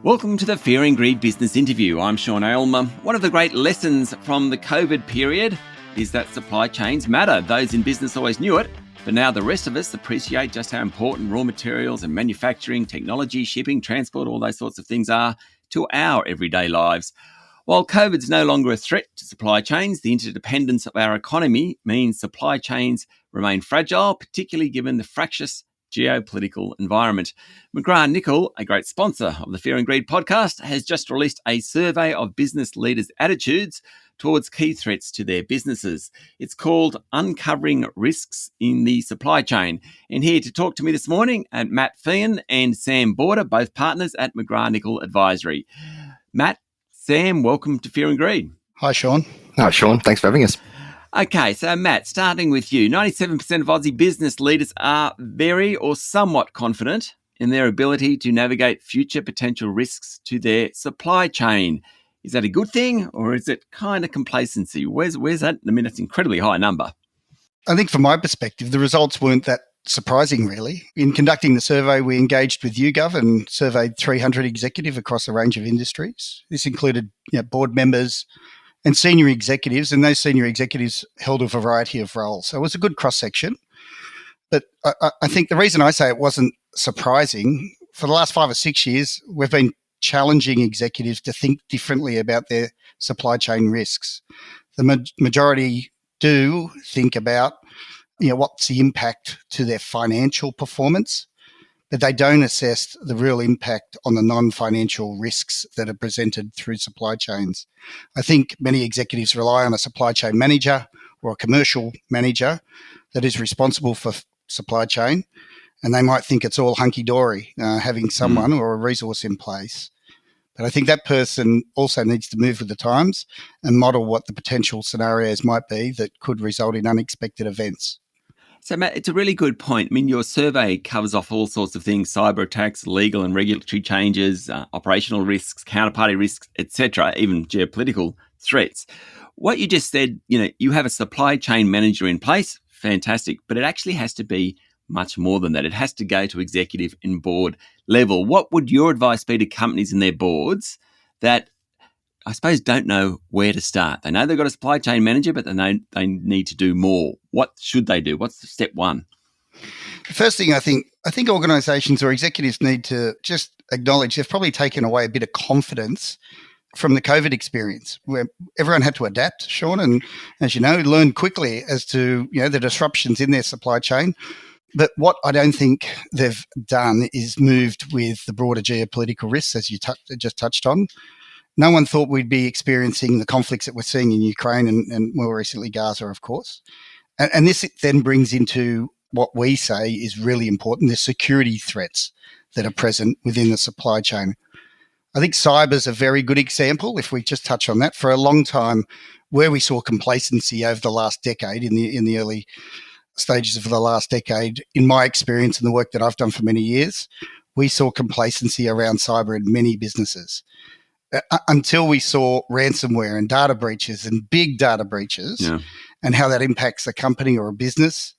Welcome to the Fear and Greed Business Interview. I'm Sean Aylmer. One of the great lessons from the COVID period is that supply chains matter. Those in business always knew it, but now the rest of us appreciate just how important raw materials and manufacturing, technology, shipping, transport, all those sorts of things are to our everyday lives. While COVID's no longer a threat to supply chains, the interdependence of our economy means supply chains remain fragile, particularly given the fractious geopolitical environment. McGrathNicol, a great sponsor of the Fear and Greed podcast, has just released a survey of business leaders' attitudes towards key threats to their businesses. It's called Uncovering Risks in the Supply Chain. And here to talk to me this morning are Matt Feehan and Sam Border, both partners at McGrathNicol Advisory. Matt, Sam, welcome to Fear and Greed. Hi, Sean. Hi, Sean. Thanks for having us. Okay, so Matt, starting with you, 97% of Aussie business leaders are very or somewhat confident in their ability to navigate future potential risks to their supply chain. Is that a good thing, or is it kind of complacency? Where's that? I mean, that's an incredibly high number. I think from my perspective, the results weren't that surprising, really. In conducting the survey, we engaged with YouGov and surveyed 300 executives across a range of industries. This included board members and senior executives, and those senior executives held a variety of roles. So it was a good cross-section. But I think the reason I say it wasn't surprising, for the last 5 or 6 years, we've been challenging executives to think differently about their supply chain risks. The majority do think about, what's the impact to their financial performance, but they don't assess the real impact on the non-financial risks that are presented through supply chains. I think many executives rely on a supply chain manager or a commercial manager that is responsible for supply chain, and they might think it's all hunky-dory, having someone or a resource in place. But I think that person also needs to move with the times and model what the potential scenarios might be that could result in unexpected events. So, Matt, it's a really good point. I mean, your survey covers off all sorts of things: cyber attacks, legal and regulatory changes, operational risks, counterparty risks, etc., even geopolitical threats. What you just said, you have a supply chain manager in place, fantastic, but it actually has to be much more than that. It has to go to executive and board level. What would your advice be to companies and their boards that, I suppose, don't know where to start? They know they've got a supply chain manager, but they know they need to do more. What should they do? What's step one? The first thing I think organisations or executives need to just acknowledge they've probably taken away a bit of confidence from the COVID experience, where everyone had to adapt, Sean, and as you know, learn quickly as to the disruptions in their supply chain. But what I don't think they've done is moved with the broader geopolitical risks, as you just touched on. No one thought we'd be experiencing the conflicts that we're seeing in Ukraine and more recently Gaza, of course. And this then brings into what we say is really important, the security threats that are present within the supply chain. I think cyber is a very good example, if we just touch on that. For a long time, where we saw complacency over the last decade, in the early stages of the last decade, in my experience and the work that I've done for many years, we saw complacency around cyber in many businesses. Until we saw ransomware and data breaches and big data breaches and how that impacts a company or a business,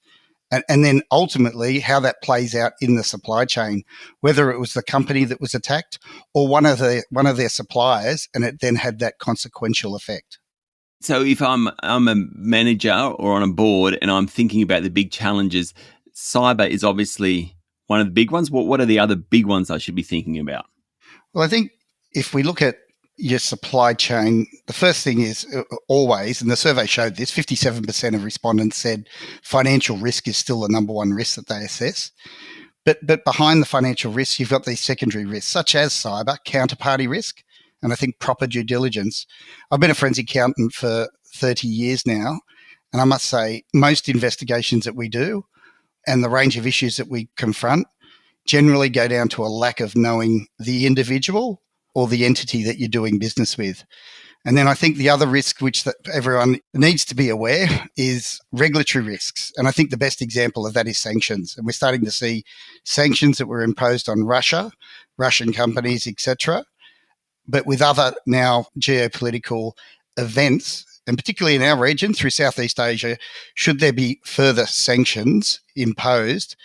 and then ultimately how that plays out in the supply chain, whether it was the company that was attacked or one of their suppliers, and it then had that consequential effect. So if I'm a manager or on a board and I'm thinking about the big challenges, cyber is obviously one of the big ones. What are the other big ones I should be thinking about? Well, I think if we look at your supply chain, the first thing is always, and the survey showed this, 57% of respondents said financial risk is still the number one risk that they assess. But behind the financial risks, you've got these secondary risks, such as cyber, counterparty risk, and I think proper due diligence. I've been a forensic accountant for 30 years now, and I must say most investigations that we do and the range of issues that we confront generally go down to a lack of knowing the individual or the entity that you're doing business with. And then I think the other risk which that everyone needs to be aware is regulatory risks. And I think the best example of that is sanctions. And we're starting to see sanctions that were imposed on Russia, Russian companies, etc. But with other now geopolitical events, and particularly in our region through Southeast Asia, should there be further sanctions imposed,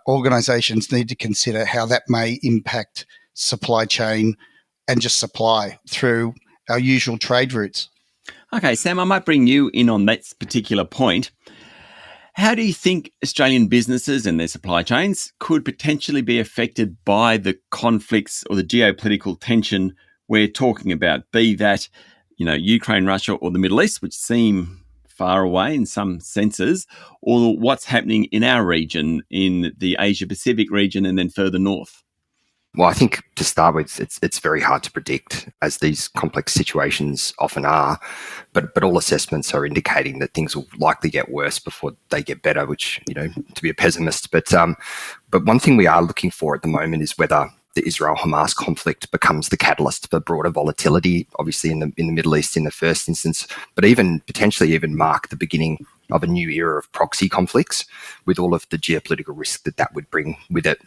organisations need to consider how that may impact supply chain and just supply through our usual trade routes. Okay, Sam, I might bring you in on that particular point. How do you think Australian businesses and their supply chains could potentially be affected by the conflicts or the geopolitical tension we're talking about, be that, Ukraine, Russia, or the Middle East, which seem far away in some senses, or what's happening in our region, in the Asia-Pacific region, and then further north? Well, I think to start with, it's very hard to predict, as these complex situations often are. But all assessments are indicating that things will likely get worse before they get better, which, to be a pessimist. But one thing we are looking for at the moment is whether the Israel-Hamas conflict becomes the catalyst for broader volatility, obviously in the Middle East in the first instance, but even potentially even mark the beginning of a new era of proxy conflicts with all of the geopolitical risk that would bring with it.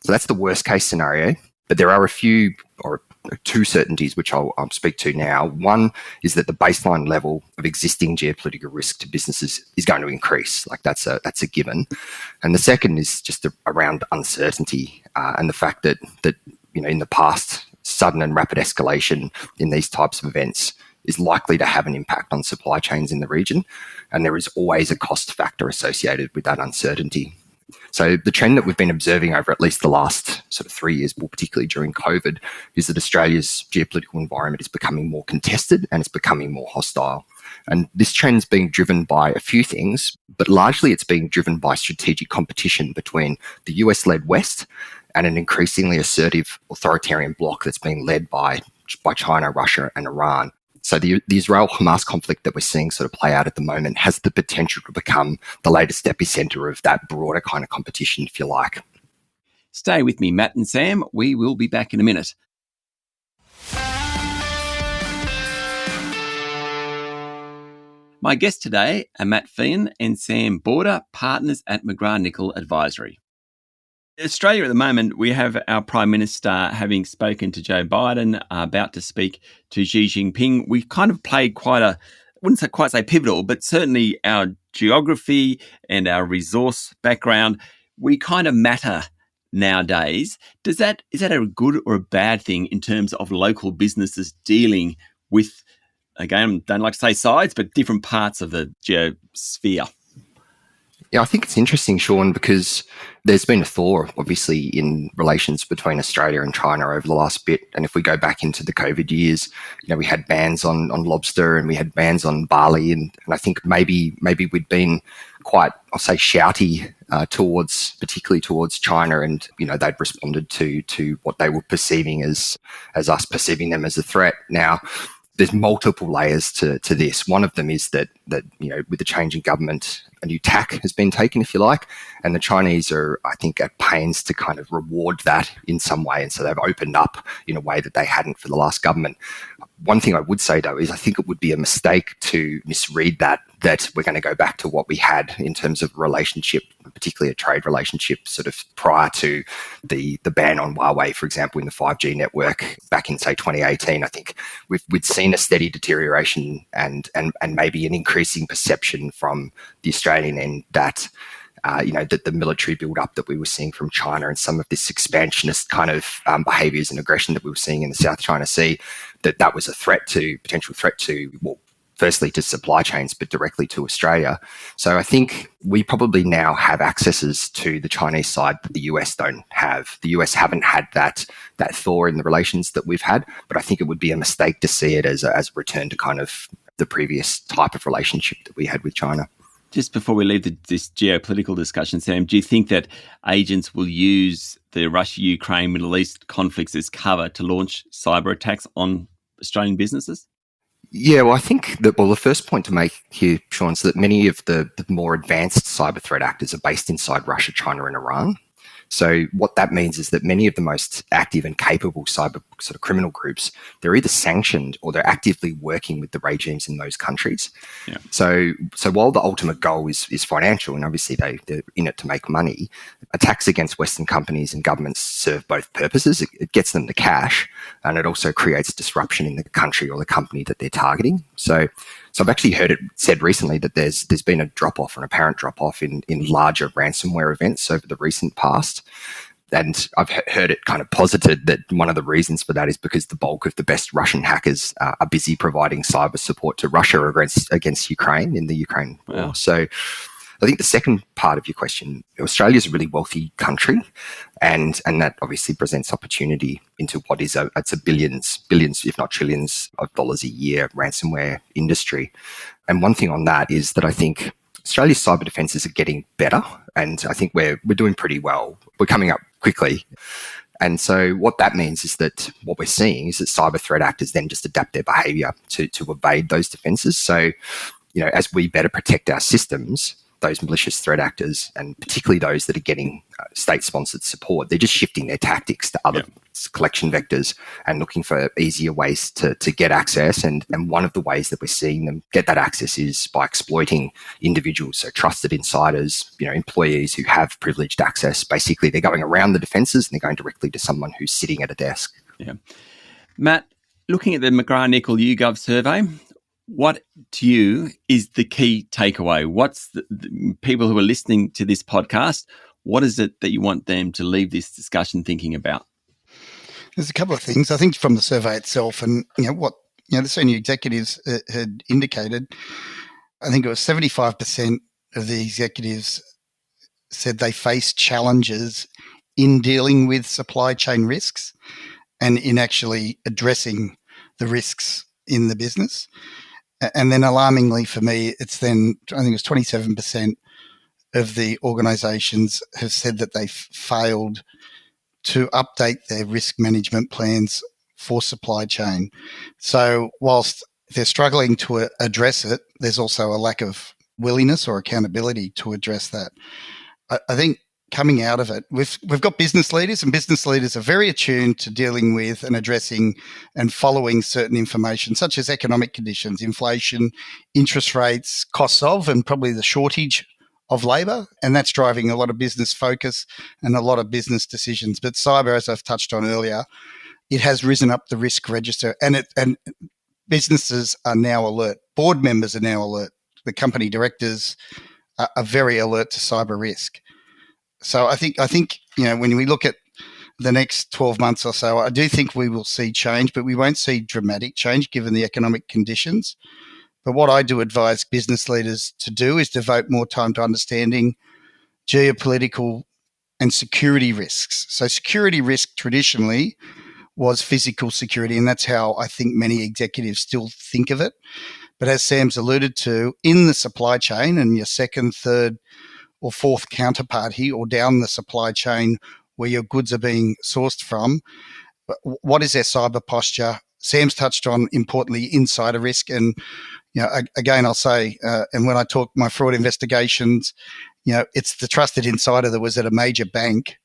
So that's the worst case scenario, but there are a few or two certainties which I'll speak to now. One is that the baseline level of existing geopolitical risk to businesses is going to increase. Like that's a given. And the second is just around uncertainty and the fact that in the past, sudden and rapid escalation in these types of events is likely to have an impact on supply chains in the region, and there is always a cost factor associated with that uncertainty. So the trend that we've been observing over at least the last sort of 3 years, well, particularly during COVID, is that Australia's geopolitical environment is becoming more contested and it's becoming more hostile. And this trend's being driven by a few things, but largely it's being driven by strategic competition between the US-led West and an increasingly assertive authoritarian bloc that's being led by China, Russia, and Iran. So the Israel-Hamas conflict that we're seeing sort of play out at the moment has the potential to become the latest epicenter of that broader kind of competition, if you like. Stay with me, Matt and Sam. We will be back in a minute. My guests today are Matt Feehan and Sam Border, partners at McGrathNicol Advisory. In Australia at the moment, we have our Prime Minister having spoken to Joe Biden, about to speak to Xi Jinping. We kind of played I wouldn't quite say pivotal, but certainly our geography and our resource background, we kind of matter nowadays. Is that a good or a bad thing in terms of local businesses dealing with, again, don't like to say sides, but different parts of the geosphere? Yeah, I think it's interesting, Sean, because there's been a thaw, obviously, in relations between Australia and China over the last bit. And if we go back into the COVID years, we had bans on lobster and we had bans on barley. And I think maybe we'd been quite, I'll say, shouty particularly towards China. And, they'd responded to what they were perceiving as us perceiving them as a threat. Now, there's multiple layers to this. One of them is that with the change in government, a new tack has been taken, if you like, and the Chinese are, I think, at pains to kind of reward that in some way, and so they've opened up in a way that they hadn't for the last government. One thing I would say, though, is I think it would be a mistake to misread that we're going to go back to what we had in terms of relationship, particularly a trade relationship, sort of prior to the ban on Huawei, for example, in the 5G network back in, say, 2018. I think we'd seen a steady deterioration and maybe an increasing perception from the Australian end that that the military build-up that we were seeing from China and some of this expansionist kind of behaviours and aggression that we were seeing in the South China Sea, that was a potential threat to, well, firstly to supply chains, but directly to Australia. So I think we probably now have accesses to the Chinese side that the US don't have. The US haven't had that thaw in the relations that we've had, but I think it would be a mistake to see it as a return to kind of the previous type of relationship that we had with China. Just before we leave this geopolitical discussion, Sam, do you think that agents will use the Russia-Ukraine, Middle East conflicts as cover to launch cyber attacks on Australian businesses? Yeah, well, I think that, the first point to make here, Sean, is that many of the more advanced cyber threat actors are based inside Russia, China, and Iran. So what that means is that many of the most active and capable cyber sort of criminal groups, they're either sanctioned or they're actively working with the regimes in those countries. Yeah. So while the ultimate goal is financial, and obviously they're in it to make money, attacks against Western companies and governments serve both purposes. It gets them the cash, and it also creates disruption in the country or the company that they're targeting. So I've actually heard it said recently that there's been a drop-off, an apparent drop-off in larger ransomware events over the recent past. And I've heard it kind of posited that one of the reasons for that is because the bulk of the best Russian hackers are busy providing cyber support to Russia against Ukraine in the Ukraine war. So I think the second part of your question, Australia is a really wealthy country, and that obviously presents opportunity into what is it's a billions, if not trillions of dollars a year ransomware industry. And one thing on that is that I think Australia's cyber defences are getting better, and I think we're doing pretty well. We're coming up quickly. And so what that means is that what we're seeing is that cyber threat actors then just adapt their behaviour to evade those defences. So, as we better protect our systems, those malicious threat actors, and particularly those that are getting state-sponsored support, they're just shifting their tactics to other collection vectors and looking for easier ways to get access. And one of the ways that we're seeing them get that access is by exploiting individuals, so trusted insiders, employees who have privileged access. Basically, they're going around the defences and they're going directly to someone who's sitting at a desk. Yeah. Matt, looking at the McGrathNicol YouGov survey, what to you is the key takeaway? What's the people who are listening to this podcast, what is it that you want them to leave this discussion thinking about? There's a couple of things. I think from the survey itself and what the senior executives had indicated, I think it was 75% of the executives said they face challenges in dealing with supply chain risks and in actually addressing the risks in the business. And then alarmingly for me, I think it was 27% of the organisations have said that they failed to update their risk management plans for supply chain. So whilst they're struggling to address it, there's also a lack of willingness or accountability to address that. I think coming out of it, we've got business leaders, and business leaders are very attuned to dealing with and addressing and following certain information, such as economic conditions, inflation, interest rates, costs of, and probably the shortage of labour. And that's driving a lot of business focus and a lot of business decisions. But cyber, as I've touched on earlier, it has risen up the risk register, and businesses are now alert. Board members are now alert. The company directors are very alert to cyber risk. So I think when we look at the next 12 months or so, I do think we will see change, but we won't see dramatic change given the economic conditions. But what I do advise business leaders to do is devote more time to understanding geopolitical and security risks. So security risk traditionally was physical security, and that's how I think many executives still think of it. But as Sam's alluded to, in the supply chain and your second, third, or fourth counterparty or down the supply chain where your goods are being sourced from, what is their cyber posture? Sam's touched on, importantly, insider risk. And, again, I'll say, and when I talk my fraud investigations, it's the trusted insider that was at a major bank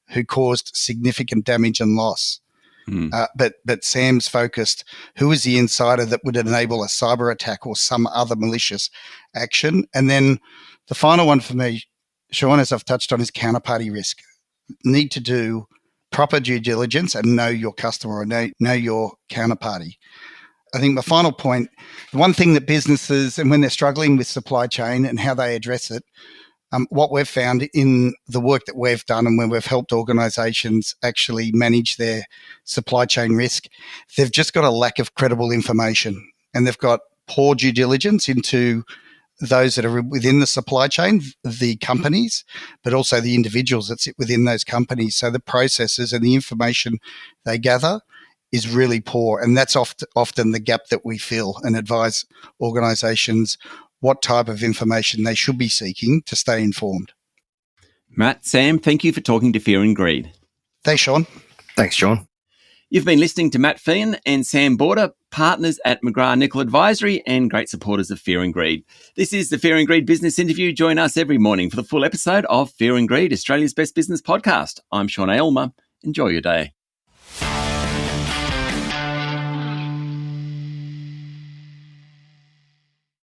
who caused significant damage and loss. But Sam's focused, who is the insider that would enable a cyber attack or some other malicious action? And then the final one for me, Sean, as I've touched on, is counterparty risk. Need to do proper due diligence and know your customer or know your counterparty. I think my final point, the one thing that businesses, and when they're struggling with supply chain and how they address it, what we've found in the work that we've done and when we've helped organisations actually manage their supply chain risk, they've just got a lack of credible information, and they've got poor due diligence into those that are within the supply chain, the companies, but also the individuals that sit within those companies. So the processes and the information they gather is really poor. And that's often the gap that we fill and advise organisations what type of information they should be seeking to stay informed. Matt, Sam, thank you for talking to Fear and Greed. Thanks, Sean. Thanks, Sean. You've been listening to Matt Feehan and Sam Border, partners at McGrathNicol Advisory and great supporters of Fear and Greed. This is the Fear and Greed Business Interview. Join us every morning for the full episode of Fear and Greed, Australia's best business podcast. I'm Sean Aylmer. Enjoy your day.